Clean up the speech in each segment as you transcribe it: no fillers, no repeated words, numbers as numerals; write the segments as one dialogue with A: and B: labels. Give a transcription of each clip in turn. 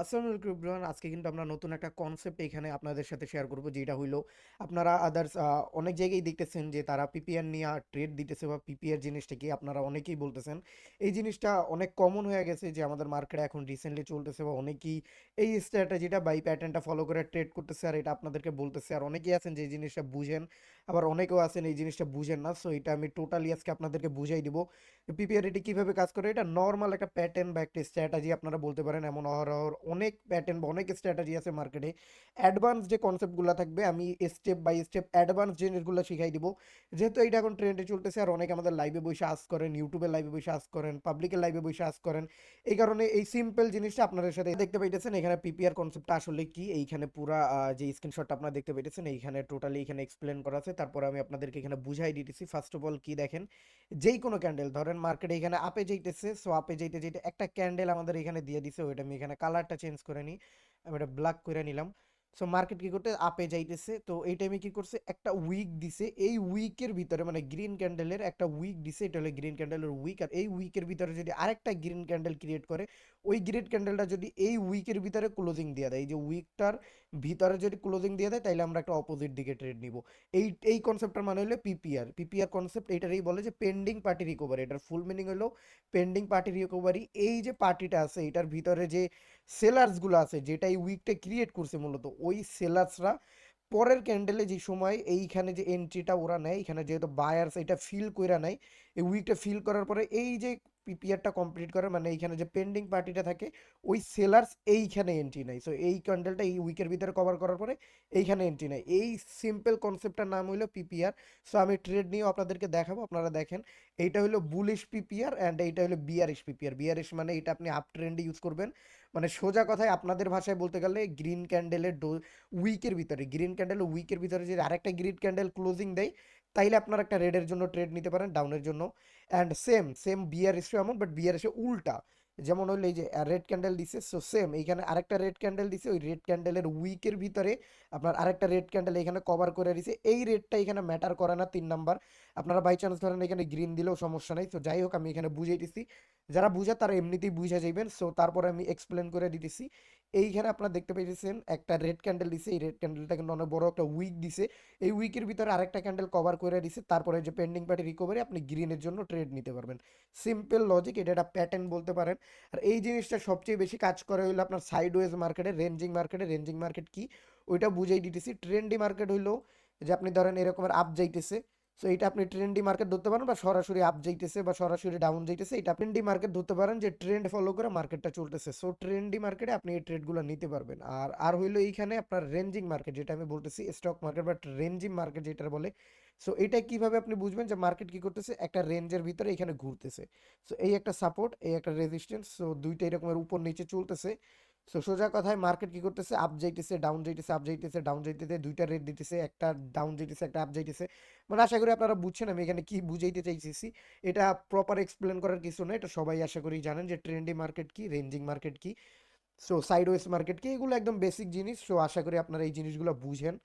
A: আসসালামু আলাইকুম এভরিওয়ান। আজকে কিন্তু আমরা নতুন একটা কনসেপ্ট এখানে আপনাদের সাথে শেয়ার করব, যেটা হইলো আপনারা আদার্স অনেক জায়গায় দেখতেছেন যে তারা পিপিআর নিয়ে ট্রেড দিতেছে বা পিপিআর জিনিসটা কি আপনারা অনেকেই বলতেছেন। এই জিনিসটা অনেক কমন হয়ে গেছে যে আমাদের মার্কেটে এখন রিসেন্টলি চলতেছে, বা অনেকেই এই স্ট্র্যাটেজিটা বা এই প্যাটার্নটা ফলো করে ট্রেড করতেছে, আর এটা আপনাদেরকে বলতেছে। আর অনেকেই আছেন যে এই জিনিসটা বুঝেন, আবার অনেকেও আছেন এই জিনিসটা বুঝেন না। সো এটা আমি টোটালি আজকে আপনাদেরকে বুঝাই দিব পিপিআর এটি কিভাবে কাজ করে। এটা নর্মাল একটা প্যাটার্ন বা একটা স্ট্র্যাটেজি আপনারা বলতে পারেন। এমন অহরহ অনেক প্যাটার্ন বা অনেক স্ট্র্যাটেজি আছে মার্কেটে। অ্যাডভান্স যে কনসেপ্টগুলো থাকবে আমি স্টেপ বাই স্টেপ অ্যাডভান্স জিনিসগুলো শিখাই দিব, যেহেতু এটা এখন ট্রেন্ডে চলতেছে। আর অনেকে আমাদের লাইভে বসে আস করেন, ইউটিউবের লাইভে বসে আস করেন, পাবলিকের লাইভে বসে আস করেন। এই কারণে এই সিম্পল জিনিসটা আপনাদের সাথে দেখতে পাইতেছেন। এখানে পিপিআর কনসেপ্টটা আসলে কি, এইখানে পুরা যে স্ক্রিনশটটা আপনারা দেখতে পাইতেছেন এইখানে টোটালি এখানে এক্সপ্লেন করা আছে। তারপরে আমি আপনাদেরকে এখানে বুঝাই দিতেছি। ফার্স্ট অফ অল কি দেখেন, যেই কোনো ক্যান্ডেল ধরেন মার্কেটে এখানে আপে যাইতেছে, সো আপে যাইতে যাইতে একটা ক্যান্ডেল আমাদের এখানে দিয়ে দিছে, ওইটা আমি এখানে কালারটা চেঞ্জ করে নিই, আমি এটা ব্ল্যাক করে নিলাম। সো মার্কেট কি করতে আপে যাইতেছে, তো এই টাইমে কি করছে একটা উইক দিছে। এই উইকের ভিতরে মানে গ্রিন ক্যান্ডেলের একটা উইক দিছে, এটা হলো গ্রিন ক্যান্ডেলের উইক। আর এই উইকের ভিতরে যদি আরেকটা গ্রিন ক্যান্ডেল ক্রিয়েট করে, ওই গ্রিন ক্যান্ডেলটা যদি এই উইকের ভিতরে ক্লোজিং দিয়ে দেয়, এই যে উইকটার ভিতরে যদি ক্লোজিং দিয়ে দেয়, তাইলে আমরা একটা অপোজিট দিকে ট্রেড নিব। এই কনসেপ্টটার মানে হলো পিপিআর। পিপিআর কনসেপ্ট এটারই বলে যে পেন্ডিং পার্টি রিকভারি। এটার ফুল মিনিং হলো পেন্ডিং পার্টি রিকভারি। এই যে পার্টিটা আছে এটার ভিতরে যে সেলার্সগুলো আছে, যেটা এই উইকটা ক্রিয়েট করছে, মূলত ওই সেলার্সরা পরের ক্যান্ডেলে যে সময় এইখানে যে এন্ট্রিটা ওরা নেয়, এখানে যেহেতু বায়ার্স এটা ফিল কইরা নেয়, এই উইকটা ফিল করার পরে এই যে পিপিআরটা কমপ্লিট করে, মানে এইখানে যে পেন্ডিং পার্টিটা থাকে, ওই সেলার্স এইখানে এন্ট্রি নেয়। সো এই ক্যান্ডেলটা এই উইকের ভিতরে কভার করার পরে এইখানে এন্ট্রি নেয়। এই সিম্পল কনসেপ্টটার নাম হলো পিপিআর। সো আমি ট্রেড নিয়েও আপনাদেরকে দেখাবো, আপনারা দেখেন। এইটা হলো বুলিশ পিপিআর অ্যান্ড এইটা হলো বিয়ারিশ পিপিআর। বিয়ারিশ মানে এটা আপনি আপ ট্রেন্ডে ইউজ করবেন। মানে সোজা কথায় আপনাদের ভাষায় বলতে গেলে গ্রিন ক্যান্ডেলের উইকের ভিতরে, গ্রিন ক্যান্ডেল উইকের ভিতরে যদি আরেকটা গ্রিন ক্যান্ডেল ক্লোজিং দেয়, তাইলে আপনারা একটা রেডের জন্য ট্রেড নিতে পারেন, ডাউনের জন্য। অ্যান্ড সেম সেম বিয়ারিশও এমন, বাট বিয়ারিশে উল্টা। যেমন হলো এই যে রেড ক্যান্ডেল দিছে, সো সেম এইখানে আরেকটা রেড ক্যান্ডেল দিছে, ওই রেড ক্যান্ডেলের উইকের ভিতরে আপনার আরেকটা রেড ক্যান্ডেল এখানে কভার করে দিছে। এই রেডটা এখানে ম্যাটার করে না, 3 নাম্বার। আপনারা বাই চান্স ধরেন এখানে গ্রিন দিলেও সমস্যা নাই। তো যাই হোক, আমি এখানে বুঝাইতেছি, যারা বুঝা তারা এমনিতেই বুঝা যাইবেন। সো তারপরে আমি এক্সপ্লেন করে দিতেছি। এইখানে আপনারা দেখতে পাইতেছেন একটা রেড ক্যান্ডেল দিছে, এই রেড ক্যান্ডেলটা কিন্তু অনেক বড় একটা উইক দিছে। এই উইকের ভিতরে আরেকটা ক্যান্ডেল কভার করে দিছে, তারপরে যে পেন্ডিং পার্টি রিকভারি, আপনি গ্রিনের জন্য ট্রেড নিতে পারবেন। সিম্পল লজিক, এটা একটা প্যাটার্ন বলতে পারেন। আর এই জিনিসটা সবচেয়ে বেশি কাজ করে হইলো আপনার সাইডওয়েজ মার্কেটে, রেঞ্জিং মার্কেটে। রেঞ্জিং মার্কেট কি ওইটা বুঝাই দিতেছি। ট্রেন্ডি মার্কেট হইলো যে আপনি ধরেন এরকমের আপ যাইতেছে, সো এটা আপনি ট্রেন্ডি মার্কেট ধরতে পারেন, বা সরাসরি আপ যাইতেছে বা সরাসরি ডাউন যাইতেছে, এটা ট্রেন্ডি মার্কেট ধরতে পারেন, যে ট্রেন্ড ফলো করে মার্কেটটা চলতেছে। সো ট্রেন্ডি মার্কেটে আপনি এই ট্রেডগুলো নিতে পারবেন। আর আর হইলো এইখানে আপনার রেঞ্জিং মার্কেট, যেটা আমি বলতেছি stock market, but ranging market যেটা বলে। সো এটা কিভাবে আপনি বুঝবেন যে মার্কেট কি করতেছে, একটা রেঞ্জের ভিতরে এখানে ঘুরতেছে। সো এই একটা সাপোর্ট, এই একটা রেজিস্ট্যান্স, সো দুইটা এরকমের উপর নিচে চলতেছে। সো সোজা কথায় মার্কেট কি করতেছে, আপ যাইতেছে ডাউন যাইতেছে, আপ যাইতেছে ডাউন যাইতেছে, দুইটা রেট দিতেছে, একটা ডাউন যাইতেছে একটা আপ যাইতেছে। মানে আশা করি আপনারা বুঝছেন আমি এখানে কি বুঝাইতে চাইতেছি। এটা প্রপার এক্সপ্লেন করার কিছু না, এটা সবাই আশা করি জানেন যে ট্রেন্ডি মার্কেট কি, রেঞ্জিং মার্কেট কি, সো সাইডওয়েজ মার্কেট কি, এগুলো একদম বেসিক জিনিস। সো আশা করি আপনারা এই জিনিসগুলো বুঝেন।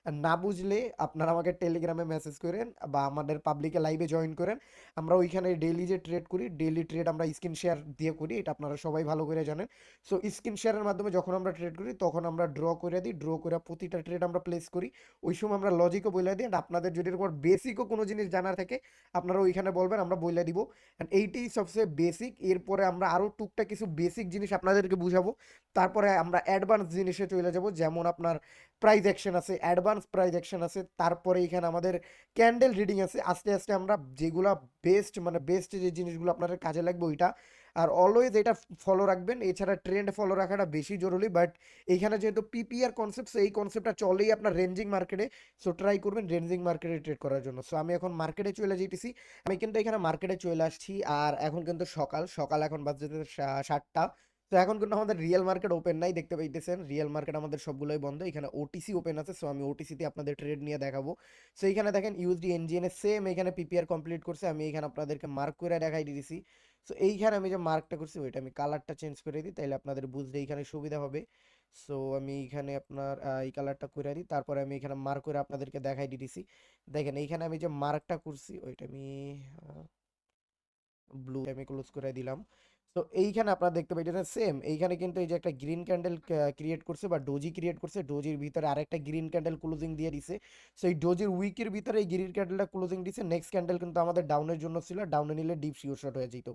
A: আর না বুঝলে আপনারা আমাকে টেলিগ্রামে মেসেজ করেন বা আমাদের পাবলিকে লাইভে জয়েন করেন। আমরা ওইখানে ডেইলি যে ট্রেড করি, ডেইলি ট্রেড আমরা স্ক্রিন শেয়ার দিয়ে করি, এটা আপনারা সবাই ভালো করে জানেন। সো স্ক্রিন শেয়ারের মাধ্যমে যখন আমরা ট্রেড করি, তখন আমরা ড্র করে দিই, ড্র করে প্রতিটা ট্রেড আমরা প্লেস করি। ওই সময় আমরা লজিকও বলে দিই। আর আপনাদের যদি এরকম বেসিকও কোনো জিনিস জানার থাকে, আপনারা ওইখানে বলবেন, আমরা বলে দিব। অ্যান্ড এইটাই সবচেয়ে বেসিক। এরপরে আমরা আরও টুকটাক কিছু বেসিক জিনিস আপনাদেরকে বুঝাবো। তারপরে আমরা অ্যাডভান্স জিনিসে চলে যাব, যেমন আপনার প্রাইস অ্যাকশন আছে, অ্যাডভান্স প্রাইস অ্যাকশন আছে। তারপরে এখানে আমাদের ক্যান্ডেল রিডিং আছে। আস্তে আস্তে আমরা যেগুলা বেস্ট, মানে বেস্ট যে জিনিসগুলো আপনাদের কাজে লাগবে ওইটা। আর অলওয়েজ এটা ফলো রাখবেন, এছাড়া ট্রেন্ড ফলো রাখাটা বেশি জরুরি। বাট এইখানে যেহেতু পিপিআর কনসেপ্ট, এই কনসেপ্টটা চলেই আপনার রেঞ্জিং মার্কেটে। সো ট্রাই করবেন রেঞ্জিং মার্কেটে ট্রেড করার জন্য। সো আমি এখন মার্কেটে চলে যেতেছি। আমি কিন্তু এখানে মার্কেটে চলে আসছি, আর এখন কিন্তু সকাল সকাল, এখন বাজতে 7টা। তো এখন কিন্তু আমাদের রিয়েল মার্কেট ওপেন নাই, দেখতে পাইতেছেন রিয়েল মার্কেট আমাদের সবগুলোই বন্ধ। এখানে ওটিসি ওপেন আছে, সো আমি ওটিসিতে আপনাদের ট্রেড নিয়ে দেখাবো। সো এইখানে দেখেন ইউএসডি এনজিএন এর সেম এখানে পিপিআর কমপ্লিট করছে, আমি এখানে আপনাদেরকে মার্ক করে দেখাই দিয়েছি। সো এইখানে আমি যে মার্কটা করছি ওইটা আমি কালারটা চেঞ্জ করে দিই, তাইলে আপনাদের বুঝতে এইখানে সুবিধা হবে। সো আমি এইখানে আপনার এই কালারটা করে দিই, তারপরে আমি এখানে মার্ক করে আপনাদেরকে দেখাই দিয়েছি। দেখেন এইখানে আমি যে মার্কটা করছি ওইটা আমি ব্লু আমি ক্লোজ করে দিলাম। তো এইখানে আপনারা দেখতে পাইতেছেন সেম এইখানে কিন্তু এই যে একটা গ্রিন ক্যান্ডেল ক্রিয়েট করছে বা ডোজি ক্রিয়েট করছে, ডোজির ভিতরে আরেকটা গ্রিন ক্যান্ডেল ক্লোজিং দিয়ে দিছে। সো এই ডোজির উইকের ভিতরে এই গ্রিন ক্যান্ডেলটা ক্লোজিং দিছে, নেক্সট ক্যান্ডেল কিন্তু আমাদের ডাউনের জন্য ছিল, ডাউনে নিলে ডিপ শিওর শট হয়ে যেত।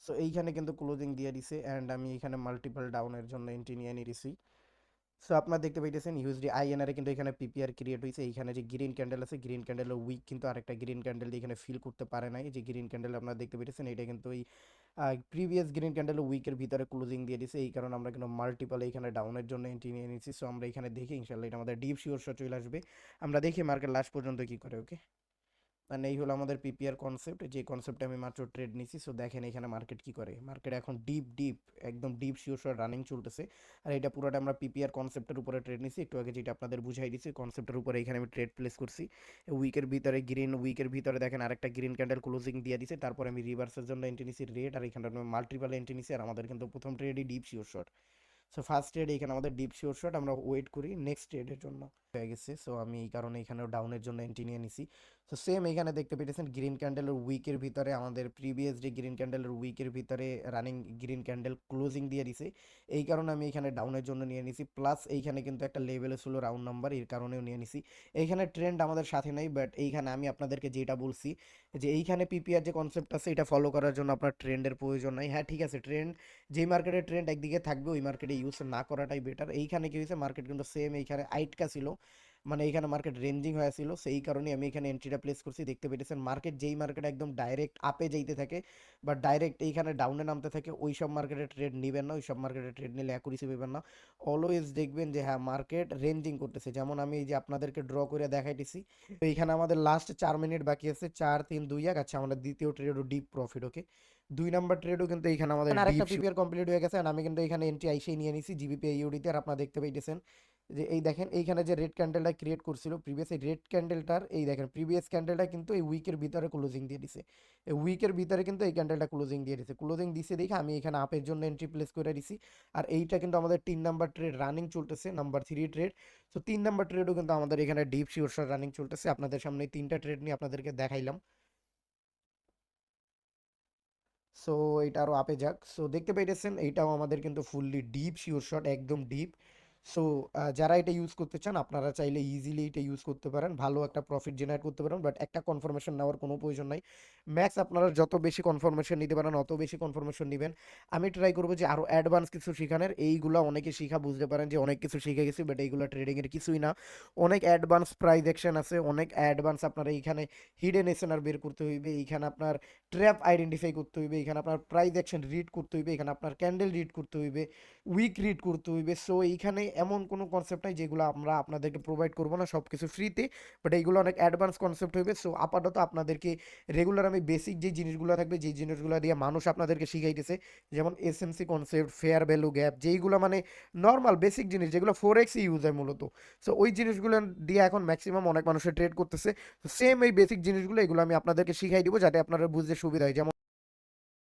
A: সো এইখানে কিন্তু ক্লোজিং দিয়ে দিছে অ্যান্ড আমি এখানে মাল্টিপল ডাউনের জন্য এন্ট্রি নিয়ে নিয়েছি। সো আপনারা দেখতে পাইতেছেন ইউএসডি আইএনআর কিন্তু এখানে পিপিআর ক্রিয়েট হয়েছে, এইখানে যে গ্রিন ক্যান্ডেল আছে গ্রিন ক্যান্ডেলের উইক কিন্তু আরেকটা গ্রিন ক্যান্ডেল দিয়ে এখানে ফিল করতে পারে নাই, যে গ্রিন ক্যান্ডেল আপনারা দেখতে পাইতেছেন এটা কিন্তু ওই প্রিভিয়াস গ্রিন ক্যান্ডেল উইকের ভিতরে ক্লোজিং দিয়ে দিছে, এই কারণে আমরা কিন্তু মাল্টিপল এখানে ডাউনের জন্য এন্ট্রি নিয়ে নিয়েছি। সো আমরা এখানে দেখি ইনশাল্লাহ এটা আমাদের ডিপ শিওর শট চলে আসবে, আমরা দেখি মার্কেট লাস্ট পর্যন্ত কি করে। ওকে, মানে এই হলো আমাদের পিপিআর কনসেপ্ট, যে কনসেপ্টে আমি মাত্র ট্রেড নিছি। সো দেখেন এখানে মার্কেট কি করে, মার্কেট এখন ডিপ একদম ডিপ শিওর শট রানিং চলতেছে, আর এটা পুরোটা আমরা পিপিআর কনসেপ্টের উপরে ট্রেড নিছি, একটু আগে যেটা আপনাদের বুঝাই দিছি কনসেপ্টের উপরে এখানে আমি ট্রেড প্লেস করছি। উইকের ভিতরে গ্রিন, উইকের ভিতরে দেখেন আরেকটা গ্রিন ক্যান্ডেল ক্লোজিং দিয়ে দিছে, তারপরে আমি রিভার্সের জন্য এন্ট্রি নিছি রেড, আর এখানে মাল্টিপল এন্ট্রি নিছি, আর আমাদের কিন্তু প্রথম ট্রেডই deep sure shot. So first trade এখানে আমাদের ডিপ শিওর শট, আমরা ওয়েট করি নেক্সট ট্রেডের জন্য হয়ে গেছে। সো আমি এই কারণে এখানেও ডাউনের জন্য এন্ট্রি নিয়ে নিছি। সো সেম এখানে দেখতে পেয়েছেন গ্রিন ক্যান্ডেলের উইকের ভিতরে আমাদের প্রিভিয়াস যে গ্রিন ক্যান্ডেলের উইকের ভিতরে রানিং গ্রিন ক্যান্ডেল ক্লোজিং দিয়ে দিছে, এই কারণে আমি এখানে ডাউনের জন্য নিয়ে নিছি। প্লাস এইখানে কিন্তু একটা লেভেলে ছিল রাউন্ড নাম্বার, এর কারণেও নিয়ে নিছি। এইখানে ট্রেন্ড আমাদের সাথে নেই, বাট এইখানে আমি আপনাদেরকে যেটা বলছি যে এইখানে পিপিআর যে কনসেপ্ট আছে এটা ফলো করার জন্য আপনার ট্রেন্ডের প্রয়োজন নাই। হ্যাঁ ঠিক আছে, ট্রেন্ড যেই মার্কেটের ট্রেন্ড একদিকে থাকবে ওই মার্কেটে ইউজ না করাটাই বেটার। এইখানে কি হয়েছে, মার্কেট কিন্তু সেম এইখানে আইটকা ছিল, মানে এইখানে মার্কেট রেঞ্জিং হয়েছিল, সেই কারণে আমি এখানে এন্ট্রিটা প্লেস করছি। দেখতে পেয়েছেন মার্কেট যেই মার্কেট একদম ডাইরেক্ট আপে যাইতে থাকে বা ডাইরেক্ট এইখানে ডাউনে নামতে থাকে ওই সব মার্কেটে ট্রেড নেবেন না, ওই সব মার্কেটে ট্রেড নিলে অ্যাকুরেসি পাবেন না। অলওয়েজ দেখবেন যে হ্যাঁ মার্কেট রেঞ্জিং করতেছে, যেমন আমি এই যে আপনাদেরকে ড্র করে দেখাইতেছি। তো এইখানে আমাদের লাস্ট 4 মিনিট বাকি আছে, 4 3 2 1। আচ্ছা আমাদের দ্বিতীয় ট্রেডও ডিপ প্রফিট। ওকে, 2 নাম্বার ট্রেডও কিন্তু এইখানে আমাদের আরেকটা পিপিআর কমপ্লিট হয়ে গেছে, আর আমি কিন্তু এখানে এন্ট্রি আইসেই নিয়ে নিছি জিবিপি ইউডিতে। আর আপনারা দেখতে পাইতেছেন যে এই দেখেন এইখানে যে রেড ক্যান্ডেলটা ক্রিয়েট করছিল প্রিভিয়াস, এই রেড ক্যান্ডেলটার এই দেখেন প্রিভিয়াস ক্যান্ডেলটা কিন্তু এই উইকের ভিতরে ক্লোজিং দিয়ে দিছে, এই উইকের ভিতরে কিন্তু এই ক্যান্ডেলটা ক্লোজিং দিয়ে দিছে, ক্লোজিং দিছে দেখে আমি এখানে আপের জন্য এন্ট্রি প্লেস করে দিছি। আর এইটা কিন্তু আমাদের 3 নাম্বার ট্রেড রানিং চলতেছে, নাম্বার 3 ট্রেড। তো 3 নাম্বার ট্রেডও কিন্তু আমাদের এখানে ডিপ শিওর রানিং চলতেছে, আপনাদের সামনে 3টা ট্রেড নিয়ে আপনাদেরকে দেখাইলাম। সো এটা আরও আপে যাক। সো দেখতে পাইতেছেন এইটাও আমাদের কিন্তু ফুললি ডিপ শিওর শট, একদম ডিপ। সো যারা এটা ইউজ করতে চান আপনারা চাইলে ইজিলি এটা ইউজ করতে পারেন, ভালো একটা প্রফিট জেনারেট করতে পারেন, বাট একটা কনফার্মেশন নেওয়ার কোনো প্রয়োজন নাই। ম্যাক্স আপনারা যত বেশি কনফার্মেশন নিতে পারেন অত বেশি কনফার্মেশন নেবেন। আমি ট্রাই করবো যে আরও অ্যাডভান্স কিছু শেখানোর, এইগুলো অনেকে শিখা বুঝতে পারেন যে অনেক কিছু শিখে গেছি, বাট এইগুলো ট্রেডিংয়ের কিছুই না। অনেক অ্যাডভান্স প্রাইস অ্যাকশন আছে, অনেক অ্যাডভান্স আপনারা এইখানে হিডেন এসএনআর বের করতে হইবে, এইখানে আপনার ট্র্যাপ আইডেন্টিফাই করতে হইবে, এখানে আপনার প্রাইস অ্যাকশন রিড করতে হইবে, এখানে আপনার ক্যান্ডেল রিড করতে হইবে, উইক রিড করতে হইবে। সো এইখানে এমন কোনো কনসেপ্ট নাই যেগুলো আমরা আপনাদেরকে প্রোভাইড করবো না, সব কিছু ফ্রিতে, বাট এইগুলো অনেক অ্যাডভান্স কনসেপ্ট হইবে। সো আপাতত আপনাদেরকে রেগুলার আমি বেসিক যে জিনিসগুলো থাকবে, যেই জিনিসগুলো দিয়ে মানুষ আপনাদেরকে শিখাইতেছে, যেমন SMC concept, fair value gap, যেইগুলো মানে নর্মাল বেসিক জিনিস যেগুলো ফোরেক্সই ইউজ হয় মূলত। সো ওই জিনিসগুলো দিয়ে এখন ম্যাক্সিমাম অনেক মানুষের ট্রেড করতেছে। সেম এই বেসিক জিনিসগুলো এগুলো আমি আপনাদেরকে শিখাই দিব যাতে আপনারা বুঝতে সুবিধা হয়। যেমন